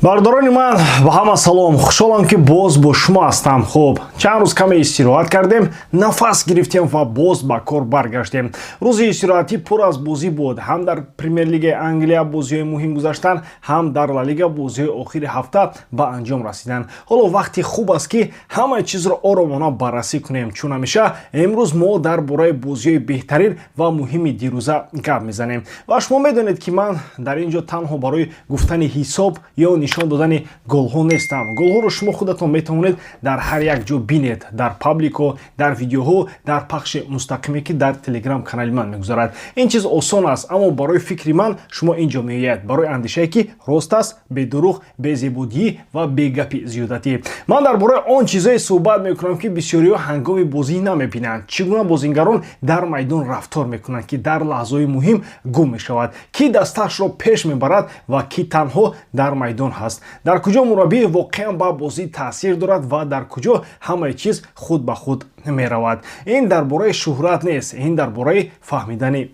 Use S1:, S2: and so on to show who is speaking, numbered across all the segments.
S1: бардорони ман ба ҳама салом. хушҳолам ки боз бо шумо ҳастам. хуб, чанд рӯз каме истироҳат кардем, нафас гирифтем ва боз ба кор баргаштем. рӯзи истироҳатӣ пур аз бозӣ буд. ҳам дар премер лигаи Англия бозиҳои муҳим гузаштанд, ҳам дар Ла Лига бозиҳои охири ҳафта ба анҷом расиданд. ҳоло вақти хуб аст ки ҳамаи чизро оромона баррасӣ кунем. чун ҳамеша имрӯз мо дар бораи бозиҳои беҳтарин ва муҳими дирӯза гап мезанем. ва шумо медонед ки ман дар ин ҷо танҳо барои гуфтани ҳисоб ё нишон додани голҳо нестам. голҳоро шумо худатон метавонед дар ҳар як ҷо бинед, дар паблико, дар видеоҳо, дар пахши мустақиме ки дар телеграм канали ман мегузарад. ин чиз осон аст, аммо барои фикри ман шумо ин ҷо меояд, барои андешае ки рост аст, бедуруғ, безебудӣ ва бегапи зиёдатӣ. ман дар бораи он чизое суҳбат мекунам ки бисёриҳо ҳангоми бозӣ намебинанд. чӣ гуна бозингарон дар майдон рафтор мекунанд ки дар лаҳзаҳои муҳим гум мешавад, ки дасташро пеш мебарад ва ки танҳо дар майдон ҳаст, дар куҷо мураббӣ воқеан ба бозӣ таъсир дорад ва дар куҷо ҳамаи чиз худ ба худ меравад. ин дар бораи шӯҳрат нест, ин дар бораи фаҳмидани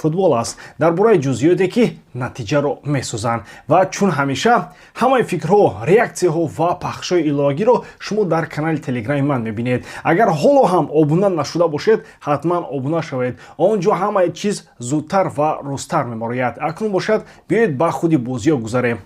S1: футбол аст, дар бораи ҷузъиёте ки натиҷаро месозанд. ва чун ҳамеша ҳамаи фикрҳо, реаксияҳо ва пахшҳои иловагиро шумо дар канали телеграми ман мебинед. агар ҳоло ҳам обуна нашуда бошед, ҳатман обуна шавед. он ҷо ҳамаи чиз зудтар ва рӯзтар мебарояд. акнун бошад, биёед ба худи бозиҳо гузарем.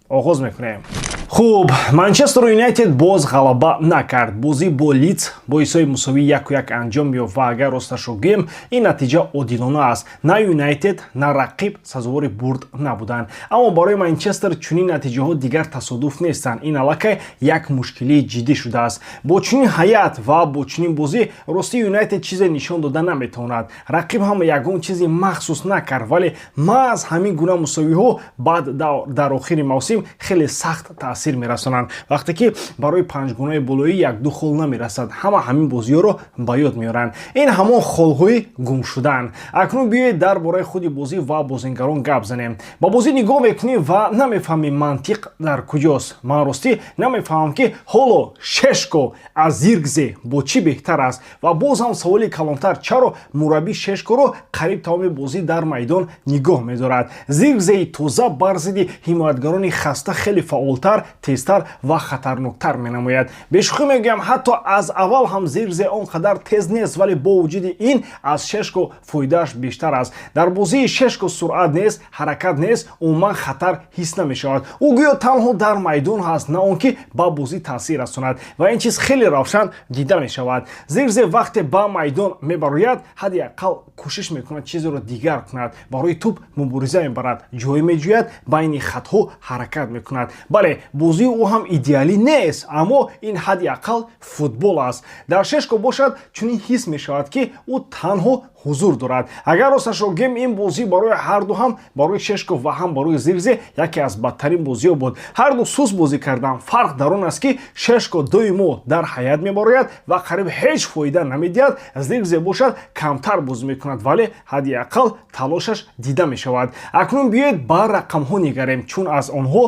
S1: оғоз мекунем. хуб, Манчестер Юнайтед боз ғалаба накард. бозӣ бо Лидс бо ҳисоби мусовӣ 1-1 анҷом ёфт ва агар росташро гӯем, ин натиҷа одилона аст. на Юнайтед, на рақиб сазовори бурд набуданд. аммо барои Манчестер чунин натиҷаҳо дигар тасодуф нестанд. ин аллакай як мушкилии ҷиддӣ шудааст. бо чунин ҳаят ва бо чунин бозӣ рости Юнайтед чизе нишон дода наметавонад. рақиб ҳам ягон чизи махсус накард, вале маҳз ҳамин гуна мусовиҳо баъд дар охири мавсим хеле сахт таъсир мерасонанд. вақте ки барои панҷгонаи болоӣ 1-2 хол намерасад, ҳама ҳамин бозиҳоро ба ёд меоранд. ин ҳамон холҳои гумшудаанд. акнун биёед дар бораи худи бозӣ ва бозингарон гап занем. ба бозӣ нигоҳ мекунем ва намефаҳмем мантиқ дар куҷост. ман ростӣ намефаҳмам ки ҳоло Шешко аз Зиркзе бо чӣ беҳтар аст ва боз ҳам саволи калонтар, чаро мураббӣ Шешкоро қариб тамоми бозӣ дар майдон нигоҳ медорад. Зиркзеи тоза бар зидди ҳимоятгарони хаста хеле фаъолтар, тезтар ва хатарноктар менамояд. бешӯхӣ мегӯям, ҳатто аз аввал ҳам Зиркзе он қадар тез нест, вале бо вуҷуди ин аз Шешко фоидааш бештар аст. дар бозии Шешко суръат нест, ҳаракат нест, умуман хатар ҳис намешавад. ӯ гӯё танҳо дар майдон ҳаст, на он ки ба бозӣ таъсир расонад ва ин чиз хеле равшан дида мешавад. Зиркзе вақте ба майдон мебарояд, ҳадди ақал кӯшиш мекунад чизеро дигар кунад, барои тӯб мубориза мебарад, ҷое меҷӯяд, байни хатҳо ҳаракат мекунад. бале, бозии ӯ ҳам идеалӣ нест, аммо ин ҳадди ақал футбол аст. дар Шешко бошад, чунин ҳис мешавад ки ӯ танҳо ҳузур дорад. агар росташро гӯем, ин бозӣ барои ҳарду, ҳам барои Шешко ва ҳам барои Зиркзе яке аз бадтарин бозиҳо буд. ҳарду суст бозӣ карданд. фарқ дар он аст ки Шешко доимо дар ҳаят мебарояд ва қариб ҳеҷ фоида намедиҳад. Зиркзе бошад, камтар бозӣ мекунад, вале ҳадди ақал талошаш дида мешавад. акнун биёед ба рақамҳо нигарем, чун аз онҳо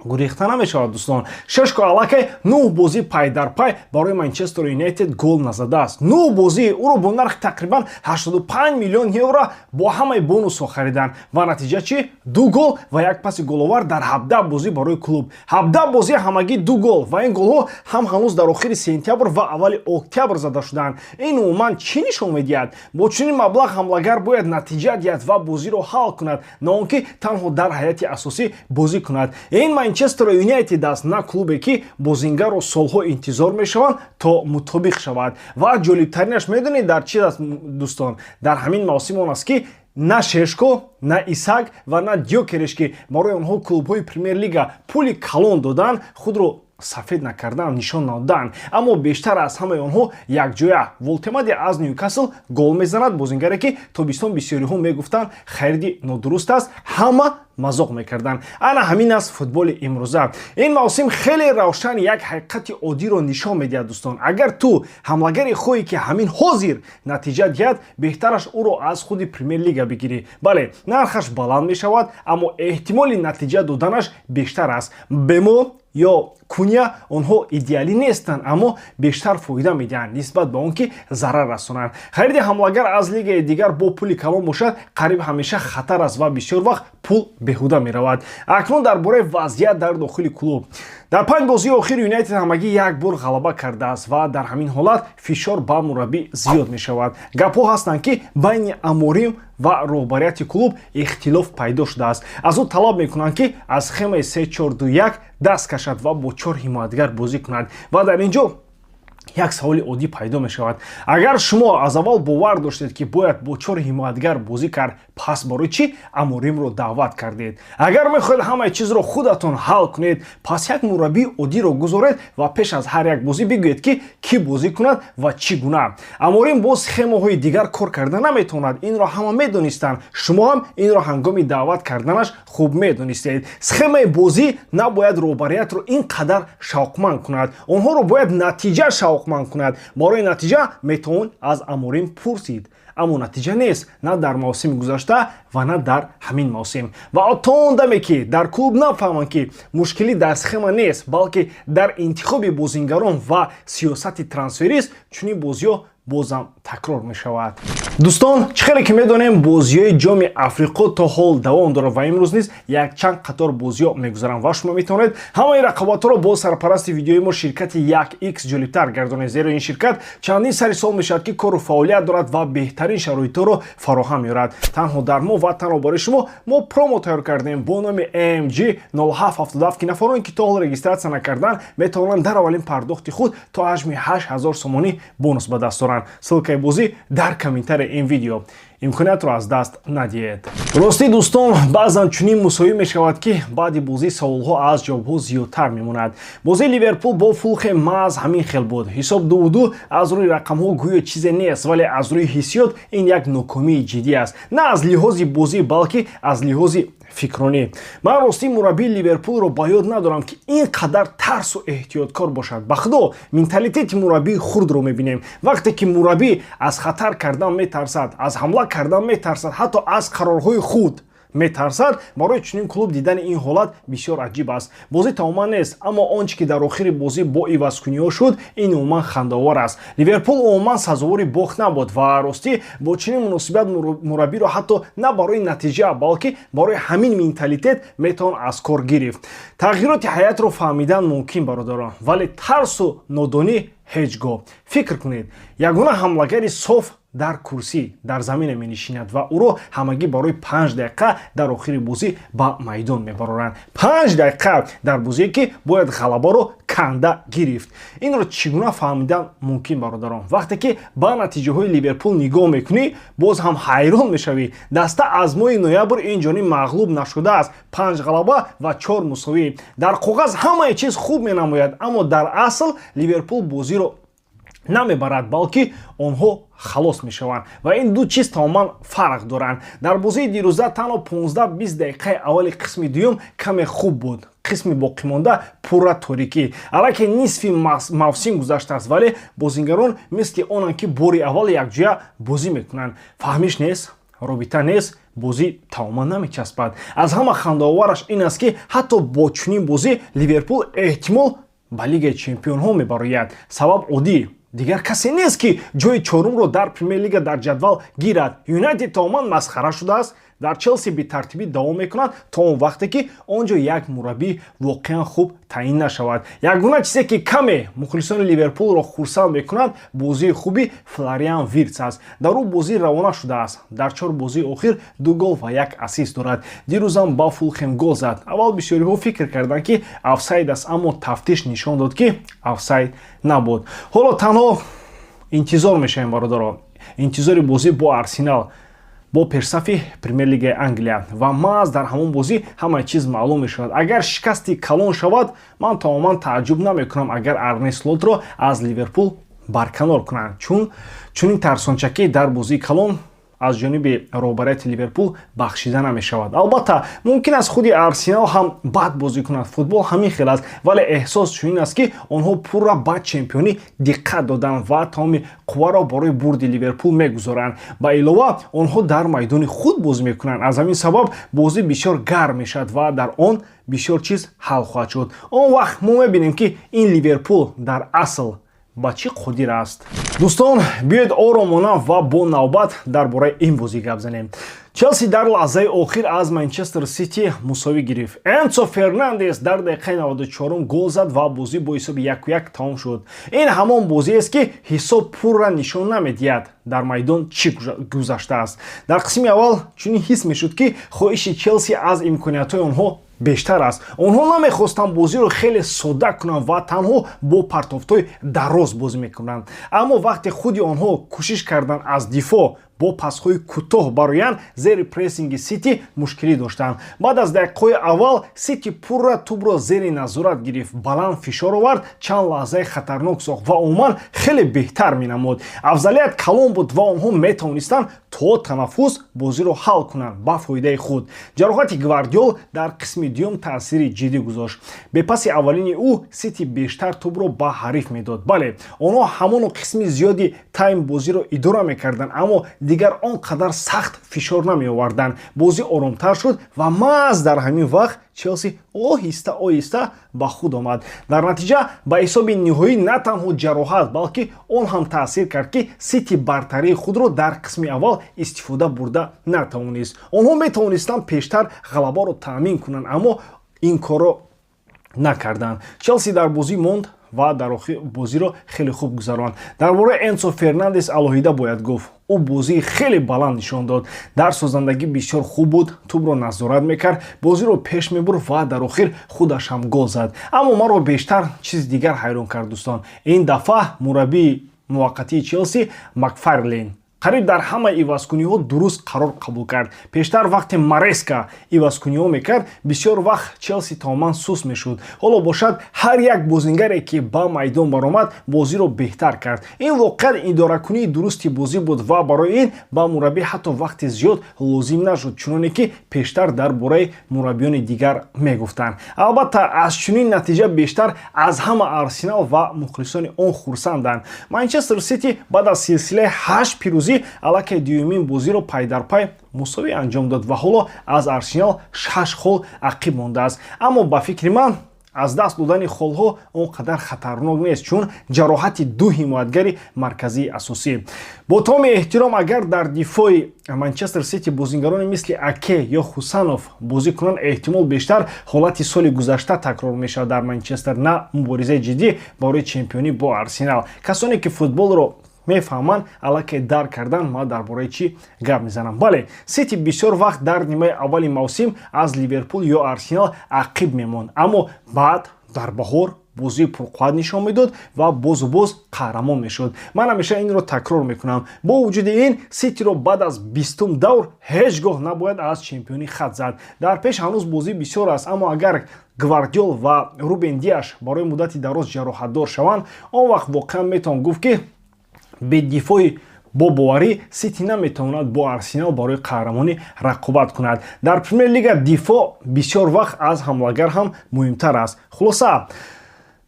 S1: гурехта намешавад. дӯстон, Шешко аллакай 9 бозӣ пай дар пай барои Манчестер Юнайтед гол назадааст. 9 бозӣ, ӯро бо нархи тақрибан 85 миллион евро бо ҳамаи бонусҳо хариданд ва натиҷа чӣ? 2 гол ва як паси головар дар 17 бозӣ барои клуб. 17 бозӣ ҳамагӣ 2 гол ва ин голҳо ҳам ҳанӯз дар охири сентябр ва аввали октябр зада шуданд. ин умуман чӣ нишон медиҳад? бо чунин маблағ ҳамлагар бояд натиҷа диҳад ва бозиро ҳал кунад, на он ки танҳо дар ҳаяти асосӣ бозӣ кунад. ин Манчестер Юнайтед аст, на клубе ки бозингарро солҳо интизор мешаванд то мутобиқ шавад. ва ҷолибтаринаш медонед дар чӣ аст дӯстон? дар ҳамин мавсим он аст ки на Шешко, на Исак ва на Gyökeres ки барои онҳо клубҳои премер лига пули калон доданд, худро сафед накардан, нишон надоданд. аммо бештар аз ҳамаи онҳо якҷоя Волтемаде аз Ньюкасл гол мезанад, бозингаре ки тобистон бисёриҳо мегуфтанд хариди нодуруст аст, ҳама мазоқ мекарданд. ана ҳамин аст футболи имрӯза. ин мавсим хеле равшан як ҳақиқати оддиро нишон медиҳад. дӯстон, агар ту ҳамлагари хоҳӣ ки ҳамин ҳозир натиҷа диҳад, беҳтараш ӯро аз худи премер лига бигирӣ. бале, нархаш баланд мешавад, аммо эҳтимоли натиҷа доданаш бештар аст. Бемо ё Куня онҳо идеалӣ нестанд, аммо бештар фоида медиҳанд нисбат ба он ки зарар расонанд. хариди ҳамлагар аз лигаи дигар бо пули калон бошад, қариб ҳамеша хатар аст ва бисёр вақт пул беҳуда меравад. Акнун дар бораи вазъият дар дохили клуб. дар 5 бозии охир Юнайтед ҳамагӣ як бор ғалаба кардааст ва дар ҳамин ҳолат фишор ба мураббӣ зиёд мешавад. Гапҳо ҳастанд ки байни Аморим ва роҳбарияти клуб ихтилоф пайдо шудааст. аз ӯ талаб мекунанд ки аз схемаи 3-4-2-1 даст кашад ва бо 4 ҳимоятгар бозӣ кунад. ва дар ин ҷо як саволи оддӣ пайдо мешавад. агар шумо аз аввал бовар доштед ки бояд бо 4 ҳимоятгар бозӣ кард, пас барои чӣ Аморимро даъват кардед? агар мехоҳед ҳамаи чизро худатон ҳал кунед, пас як мураббии оддиро гузоред ва пеш аз ҳар як бозӣ бигӯед ки кӣ бозӣ кунад ва чӣ гуна. Аморим бо схемаҳои дигар кор карда наметавонад. инро ҳама медонистанд. шумо ҳам инро ҳангоми даъват карданаш хуб медонистед. схемаи бозӣ набояд роҳбариятро ин қадар шавқманд кунад. онҳоро бояд натиҷа шавқманд кунад. барои натиҷа метавон аз Аморим пурсид. аммо натиҷа нест, на дар мавсими гузашта ва на дар ҳамин мавсим. ва то он даме ки дар клуб нафаҳманд ки мушкилӣ дар схема нест, балки дар интихоби бозингарон ва сиёсати трансферист, чунин бозиҳо бозам такрор мешавад. дӯстон, чӣ хеле ки медонем бозиҳои ҷоми Африқо то ҳол давом дорад ва имрӯз низ якчанд қатор бозиҳо мегузаранд ва шумо метавонед ҳамаи рақобатҳоро бо сарпарасти видеои мо ширкати 1x ҷолибтар гардонед, зеро ин ширкат чандин сари сол мешавад ки кору фаъолият дорад ва беҳтарин шароитҳоро фароҳам меорад. танҳо дар мо ва танҳо барои шумо мо промо тайёр кардем бо номи AMG 0777 ки нафароне ки то ҳол регистратсия накарданд метавонанд дар аввалин пардохти худ то ҳаҷми 8000 сомонӣ бонус ба даст оранд. ссилкаи бозӣ дар комментарияи ин видео. имкониятро аз даст надиҳед. рости дӯстон, баъзан чунин мусови мешавад ки баъди бозӣ саволҳо аз ҷавобҳо зиёдтар мемонад. бозии Ливерпул бо Фулхем маъз ҳамин хел буд. ҳисоб 2-2 аз рӯи рақамҳо гӯё чизе нест, вале аз рӯи ҳиссиёт ин як нокомии ҷиддӣ аст. на аз лиҳози бозӣ, балки аз лиҳози фикронӣ. ман рости мураббии Ливерпулро ба ёд надорам ки ин қадар тарсу эҳтиёткор бошад. ба худо менталитети мураббии хурдро мебинем. вақте ки мураббӣ аз хатар кардан метарсад, аз ҳамла кардан метарсад, ҳатто аз қарорҳои худ метарсад, барои чунин клуб дидани ин ҳолат бисёр аҷиб аст. бозӣ тамоман нест, аммо он чӣ ки дар охири бозӣ бо ивазкуниҳо шуд, ин умуман хандаовар аст. Ливерпул умуман сазовори бохт набуд ва ростӣ бо чунин муносибат мураббиро ҳатто на барои натиҷа, балки барои ҳамин менталитет метавон аз кор гирифт. тағйироти ҳаятро фаҳмидан мумкин бародарон, вале тарсу нодонӣ ҳеҷ гоҳ. фикр кунед, ягона ҳамлагари соф дар курсӣ дар замине менишинад ва ӯро ҳамагӣ барои 5 дақиқа дар охири бозӣ ба майдон мебароранд. 5 дақиқа дар бозие ки бояд ғалабаро канда гирифт. инро чӣ гуна фаҳмидан мумкин бародарон? вақте ки ба натиҷаҳои Ливерпул нигоҳ мекунӣ, боз ҳам ҳайрон мешавӣ. даста аз моҳи ноябр инҷониб мағлуб нашудааст. 5 ғалаба ва 4 мусовӣ. дар коғаз ҳамаи чиз хуб менамояд, аммо дар асл Ливерпул бозиро намебарад, балки онҳо халос мешаванд ва ин ду чиз тамоман фарқ доранд. дар бозии дирӯза танҳо 15-20 дақиқаи аввали қисми дуюм каме хуб буд. қисми боқимонда пурра торикӣ. аллакай нисфи мавсим гузаштааст, вале бозингарон мисли онанд ки бори аввал якҷоя бозӣ мекунанд. фаҳмиш нест, робита нест, бозӣ тамоман намечаспад. аз ҳама хандаовараш ин аст ки ҳатто бо чунин бозӣ Ливерпул эҳтимол ба Лигаи Чемпионҳо мебарояд. сабаб оддӣ, дигар касе нест ки ҷои чорумро дар Премер Лига дар ҷадвал гирад. Юнайтед тамоман масхара шудааст. дар Челси бетартибӣ давом мекунад то он вақте ки он ҷо як мураббӣ воқеан хуб таъин нашавад. ягона чизе ки каме мухлисони Ливерпулро хурсанд мекунад, бозии хуби Флориан Виртс аст. дар ӯ бозӣ равона шудааст. дар 4 бозии охир 2 гол ва 1 ассист дорад. дирӯзам ба Фулхем гол зад. аввал бисёриҳо фикр карданд ки офсайд аст, аммо тафтиш нишон дод ки офсайд набуд. ҳоло танҳо интизор мешавем бародаро. интизори бозӣ бо Арсенал, бо персафи Премер Лигаи Англия ва маъз дар ҳамон бозӣ ҳамаи чиз маълум мешавад. агар шикасти калон шавад, ман тамоман тааҷҷуб намекунам агар Арне Слотро аз Ливерпул барканор кунанд, чунин тарсончакӣ дар бозии калон аз ҷониби роҳбарияти Ливерпул бахшида намешавад. албатта мумкин аст худи Арсенал ҳам бад бозӣ кунад. футбол ҳамин хел аст, вале эҳсос чунин аст ки онҳо пурра ба чемпионӣ диққат доданд ва тамоми қувваро барои бурди Ливерпул мегузоранд. ба илова онҳо дар майдони худ бозӣ мекунанд. аз ҳамин сабаб бозӣ бисёр гарм мешавад ва дар он бисёр чиз ҳал хоҳад шуд. он вақт мо мебинем ки ин Ливерпул дар асл ба чӣ қодир аст? дӯстон, биёед оромона ва бо навбат дар бораи ин бозӣ гап занем. челси дар лаҳзаи охир аз манчестер сити мусовӣ гирифт. Энсо Фернандес дар дақиқаи 94 гол зад ва бозӣ бо ҳисоби 1-1 тамом шуд. Ин ҳамон бозиест ки ҳисоб пурра нишон намедиҳад дар майдон чӣ гузаштааст. Дар қисми аввал чунин ҳис мешуд ки хоҳиши челси аз имкониятҳои онҳо бештар аст. онҳо намехостанд бозиро хеле содда кунанд ва танҳо бо партофтҳои дароз бозӣ мекунанд. аммо вақте худи онҳо кӯшиш карданд аз дифоъ бо пасҳои кӯтоҳ бароянд, зери прессинги сити мушкилӣ доштанд. баъд аз дақиқаҳои аввал сити пурра тӯбро зери назорат гирифт, баланд фишор овард, чанд лаҳзаи хатарнок сохт ва умуман хеле беҳтар менамуд. афзалият калон буд ва онҳо метавонистанд то танаффус бозиро ҳал кунанд ба фоидаи худ. ҷароҳати Гвардиол дар қисми дуюм таъсири ҷиддӣ гузошт. бепаси аввалини ӯ сити бештар тӯбро ба ҳариф медод. бале, онҳо ҳамону қисми зиёди тайм бозиро идора мекарданд, аммо дигар он қадар сахт фишор намеоварданд. бозӣ оромтар шуд ва маҳз дар ҳамин вақт челси оҳиста оҳиста ба худ омад. дар натиҷа ба ҳисоби ниҳоӣ на танҳо ҷароҳат, балки он ҳам таъсир кард ки сити бартарии худро дар қисми аввал истифода бурда натавонист. онҳо метавонистанд пештар ғалабаро таъмин кунанд, аммо ин корро накарданд. челси дар бозӣ монд ва дар охир бозиро хеле хуб гузаронд. дар бораи Энсо Фернандес алоҳида бояд гуфт. ӯ бозии хеле баланд нишон дод. дар созандагӣ бисёр хуб буд, тӯбро назорат мекард, бозиро пеш мебурд ва дар охир худаш ҳам гол зад. аммо маро бештар чизи дигар ҳайрон кард дӯстон. ин дафъа мураббии муваққатии челси Макфарлейн қариб дар ҳама ивазкуниҳо дуруст қарор қабул кард. пештар вақте Мареска ивазкуниҳо мекард, бисёр вақт челси тамоман сус мешуд. ҳоло бошад ҳар як бозингаре ки ба майдон баромад бозиро беҳтар кард. ин воқеан идоракунии дурусти бозӣ буд ва барои ин ба мураббӣ ҳатто вақти зиёд лозим нашуд, чуноне ки пештар дар бораи мураббиёни дигар мегуфтанд. албатта аз чунин натиҷа бештар аз ҳама Арсенал ва мухлисони он хурсанданд. манчестер сити баъд аз силсилаи 8 пирӯзӣ аллакай дуюмин бозиро пайдарпай мусовӣ анҷом дод ва ҳоло аз Арсенал 6 хол ақиб мондааст. аммо ба фикри ман аз даст додани холҳо он қадар хатарнок нест, чун ҷароҳати ду ҳимоятгари марказии асосӣ. бо тамоми эҳтиром, агар дар дифои манчестер сити бозингароне мисли Аке ё Хусанов бозӣ кунанд, эҳтимол бештар ҳолати соли гузашта такрор мешавад дар Манчестер, на муборизаи ҷиддӣ барои чемпионӣ бо Арсенал. касоне ки футболро мефаҳманд аллакай дарк кардан ма дар бораи чӣ гап мезанам. бале, сити бисёр вақт дар нимаи аввали мавсим аз Ливерпул ё Арсенал ақиб мемонд, аммо баъд дар баҳор бозии пурқувват нишон медод ва бозу боз қаҳрамон мешуд. ман ҳамеша инро такрор мекунам. бо вуҷуди ин, ситиро баъд аз 20-ум давр ҳеҷ гоҳ набояд аз чемпионӣ хат зад. дар пеш ҳанӯз бозӣ бисёр аст, аммо агар Гвардиол ва Рубен Диаш барои муддати дароз ҷароҳатдор шаванд, он вақт воқеан метавон гуфт ки бедифои бо боварӣ сити наметавонад бо Арсенал барои қаҳрамонӣ рақобат кунад. дар Премер лига дифоъ бисёр вақт аз ҳамлагар ҳам муҳимтар аст. хулоса,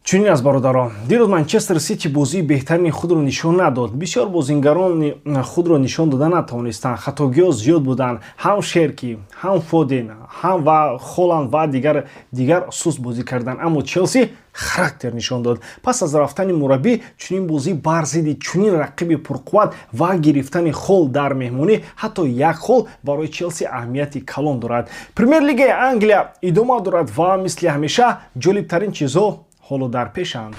S1: чунин аст бародарон, дирӯз Манчестер сити бозии беҳтарини худро нишон надод. бисёр бозингарони худро нишон дода натавонистанд. хатогиҳо зиёд буданд. ҳам Шерки, ҳам Фоден, ҳам ва Холланд ва дигар суст бозӣ карданд, аммо челси характер нишон дод. пас аз рафтани мураббӣ, чунин бозӣ бар зидди чунин рақиби пурқувват ва гирифтани хол дар меҳмонӣ, ҳатто як хол барои челси аҳамияти калон дорад. Премер лигаи Англия идома дорад ва мисли ҳамеша ҷолибтарин чизҳо ҳоло дар пешанд.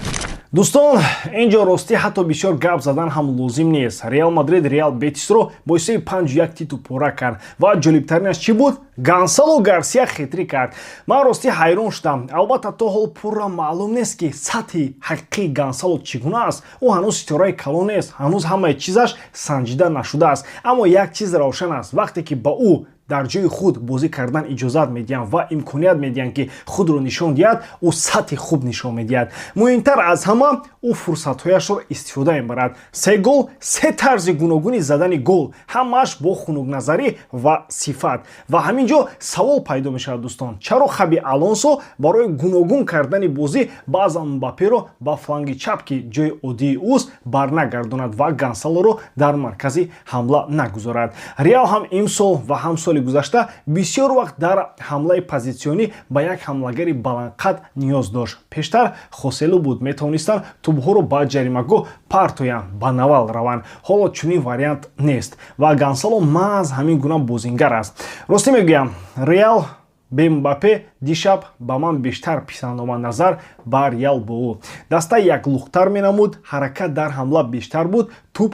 S1: дӯстон, инҷо ростӣ ҳатто бисёр гап задан ҳам лозим нест. Реал Мадрид Реал Бетисро бо ҳисоби 5-1 титу пора кард ва ҷолибтаринаш чӣ буд? Гонсало Гарсия хетрик кард. ман ростӣ ҳайрон шудам. албатта то ҳол пурра маълум нест ки сатҳи ҳақиқии Гонсало чӣ гуна аст. ӯ ҳанӯз ситораи калон нест, ҳанӯз ҳамаи чизаш санҷида нашудааст. аммо як чиз равшан аст, вақте ки ба ӯ дар ҷои худ бозӣ кардан иҷозат медиҳанд ва имконият медиҳанд ки худро нишон диҳад, ӯ сатҳи хуб нишон медиҳад. муҳимтар аз ҳама, ӯ фурсатҳояшро истифода мебарад. 3 гол, 3 тарзи гуногуни задани гол, ҳамааш бо хунукназарӣ ва сифат. ва ҳамин ҷо савол пайдо мешавад дӯстон, чаро Хаби Алонсо барои гуногун кардани бозӣ баъзан Мбапперо ба фланги чап ки ҷои оддии ӯст барнагардонад ва Гонсалоро дар маркази ҳамла нагузорад. Реал ҳам имсол ва ҳам соли соли гузашта бисёр вақт дар ҳамлаи позитсионӣ ба як ҳамлагари баландқад ниёз дошт. Пештар хоселу буд, метавонистанд тӯбҳоро ба ҷаримагоҳ партоянд, ба навал раванд. Ҳоло чунин вариант нест ва Гонсало маҳз ҳамин гуна бозингар аст. Ростӣ мегӯям, Реал бе Мбаппе дишаб ба ман бештар писанд омад. Назар ба Реал бо ӯ даста як лухтар менамуд, ҳаракат дар ҳамла бештар буд, тӯб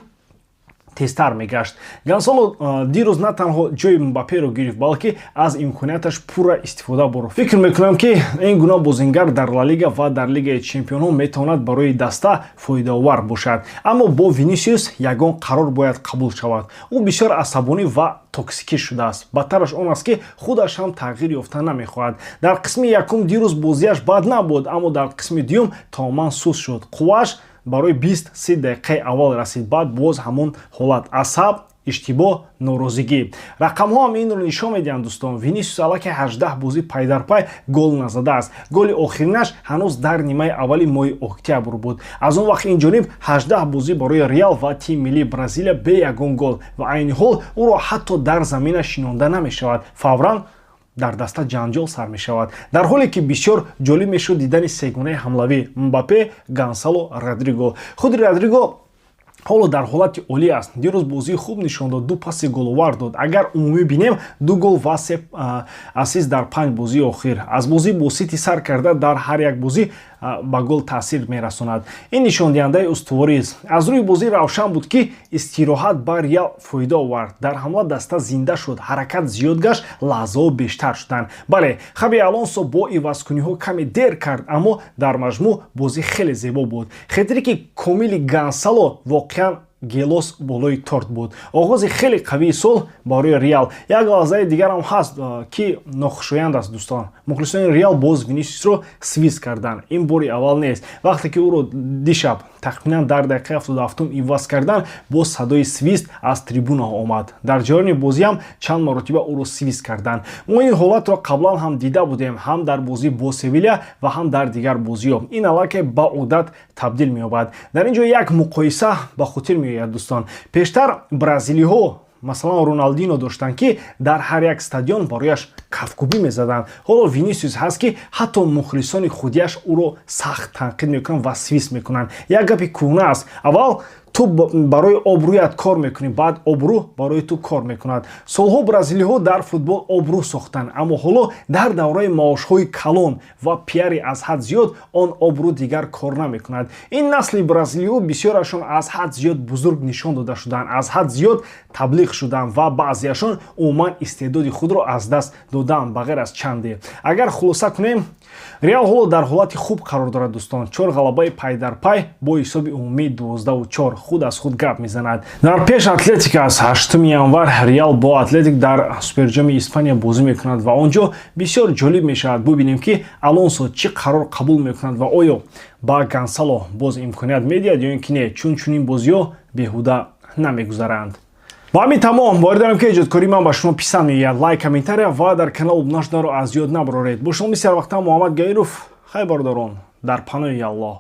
S1: тезтар мегашт. Гонсало дирӯз на танҳо ҷои Мбапперо гирифт, балки аз имконияташ пурра истифода бурд. Фикр мекунам, ки ин гуна бозингар дар Ла Лига ва дар Лигаи Чемпионҳо метавонад барои даста фоидаовар бошад. Аммо бо Винисиус ягон қарор бояд қабул шавад. Ӯ бисёр асабонӣ ва токсикӣ шудааст. Бадтараш он аст, ки худаш ҳам тағйир ёфта намехоҳад. Дар қисми якум дирӯз бозиаш бад набуд, аммо дар қисми дуюм тамоман суст шуд. Қуввааш барои 20-30 дақиқаи аввал расид. Баъд боз ҳамон ҳолат: асаб, иштибоҳ, норозигӣ. Рақамҳо ҳам инро нишон медиҳанд дӯстон. Винисиус аллакай 18 бозӣ пайдарпай гол назадааст. Голи охиринаш ҳанӯз дар нимаи аввали моҳи октябр буд. Аз он вақт инҷониб 18 бозӣ барои Реал ва тими миллии Бразилия бе ягон гол ва айни ҳол ӯро ҳатто дар замина шинонда намешавад. Фавран дар даста ҷанҷол сар мешавад. Дар ҳоле ки бисёр ҷолиб мешуд дидани сегонаи ҳамлавӣ Мбаппе, Гонсало, Родриго. Худи Родриго ҳоло дар ҳолати олӣ аст. Дирӯз бозии хуб нишон дод, 2 паси головар дод. Агар умумӣ бинем, 2 гол ва 3 ассист дар 5 бозии охир. Аз бозӣ бо Сити сар карда дар ҳар як бозӣ ба гол таъсир мерасонад. Ин нишондиҳандаи устуворист. Аз рӯи бозӣ равшан буд, ки истироҳат ба Реал фоида овард. Дар ҳамла даста зинда шуд, ҳаракат зиёд гашт, лаҳзаҳо бештар шуданд. Бале, Хаби Алонсо бо ивазкуниҳо каме дер кард, аммо дар маҷмӯъ бозӣ хеле зебо буд. Хетрики комили Гонсало воқеан гелос болои торт буд. Оғози хеле қавии сол барои Реал. Як лаҳзаи дигарам ҳаст, ки нохушоянд аст дӯстон. Мухлисони Реал боз Винисиусро свиз карданд. Ин бори аввал нест. Вақте ки ӯро дишаб тахминан дар дақиқаи 77 иваз кардан, боз садои свист аз трибунаҳо омад. Дар ҷараёни бозӣ ҳам чанд маротиба ӯро свиз карданд. Мо ин ҳолатро қаблан ҳам дида будем, ҳам дар бозӣ бо Севилия ва ҳам дар дигар бозиҳо. Ин аллакай ба одат табдил меёбад. Дар ин ҷо як муқоиса ба хотир меояд дӯстон. Пештар бразилиҳо масалан Роналдино доштанд, ки дар ҳар як стадион барояш кафкубӣ мезаданд. Ҳоло Винисиус ҳаст, ки ҳатто мухлисони худияш ӯро сахт танқид мекунанд ва свист мекунанд. Як гапи кӯҳна аст. Аввал ту барои обрӯят кор мекунӣ, баъд обрӯ барои ту кор мекунад. Солҳо бразилиҳо дар футбол обрӯ сохтанд, аммо ҳоло дар давраи маошҳои калон ва пиари аз ҳад зиёд он обрӯ дигар кор намекунад. Ин насли бразилиҳо бисёрашон аз ҳад зиёд бузург нишон дода шуданд, аз ҳад зиёд таблиғ шуданд ва баъзеашон умуман истеъдоди худро аз даст доданд ба ғайр аз чанде. Агар хулоса кунем, Реал ҳоло дар ҳолати хуб қарор дорад дӯстон. 4 ғалабаи пай дар пай бо ҳисоби умумии 12-4 худ аз худ гап мезанад. Дар пеш Атлетика аст 8 январ Реал бо Атлетик дар Суперҷоми Испания бозӣ мекунад ва он ҷо бисёр ҷолиб мешавад. Бубинем, ки Алонсо чӣ қарор қабул мекунад ва оё ба Гонсало боз имконият медиҳад ё ин ки не, чун чунин бозиҳо беҳуда намегузаранд. Ва ҳамин тамом. Бовар дорам, ки эҷодкории ман ба шумо писанд меояд. Лайк, комментария ва дар канал обуна шуданро аз ёд набароред. Бо шумо мисли ҳар вақтам Муҳаммад Гаиров. Хайбардорон дар паноҳи Аллоҳ.